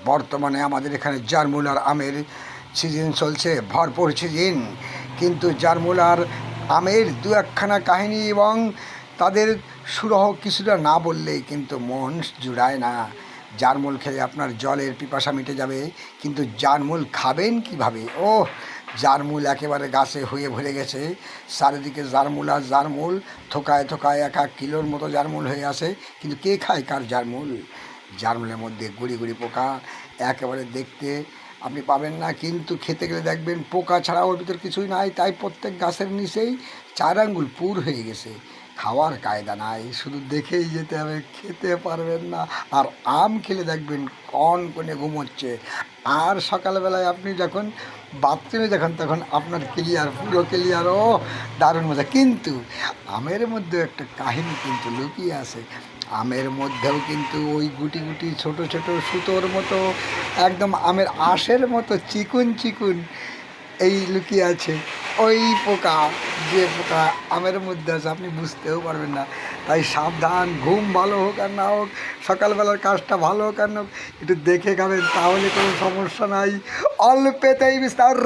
বর্তমানে আমাদের এখানে জারমুল আর আমের সিজন চলছে, ভরপুর সিজন। কিন্তু জারমুল আর আমের দু একখানা কাহিনী এবং তাদের সুরহ কিছুটা না বললেই কিন্তু মন জুড়ায় না। জারমুল খেলে আপনার জলের পিপাসা মিটে যাবে, কিন্তু জারমুল খাবেন কিভাবে? ও, জারমুল একেবারে গাছে হয়ে ভরে গেছে, চারিদিকে জারমুল আর জারমুল, থোকায় থোকায় 1-1 কিলোর মতো জারমুল হয়ে আসে। কিন্তু কে খায় কার জারমুল? জারমুলের মধ্যে গুড়ি গুড়ি পোকা, একেবারে দেখতে আপনি পাবেন না, কিন্তু খেতে গেলে দেখবেন পোকা ছাড়া ওর ভিতর কিছুই নাই। তাই প্রত্যেক গাছের নিচেই 4 আঙ্গুল পুর হয়ে গেছে। খাওয়ার কায়দা নাই, শুধু দেখেই যেতে হবে, খেতে পারবেন না। আর আম খেলে দেখবেন কন কনে ঘুমোচ্ছে, আর সকালবেলায় আপনি যখন বাথরুমে যখন তখন আপনার ক্লিয়ার, পুরো ক্লিয়ার। ও, দারুণ মজা। কিন্তু আমের মধ্যে একটা কাহিনী কিন্তু লুকিয়ে আছে। আমের মধ্যেও কিন্তু ওই গুটি গুটি ছোট ছোট সুতোর মতো, একদম আমের আঁশের মতো চিকুন চিকুন এই লুকিয়ে আছে ওই পোকা, যে পোকা আমের মধ্যে আছে আপনি বুঝতেও পারবেন না। তাই সাবধান, ঘুম ভালো হোক আর না হোক, সকালবেলার কাজটা ভালো হোক আর না হোক, একটু দেখে খাবেন, তাহলে কোনো সমস্যা নাই। অল্পেতেই বিস্তার।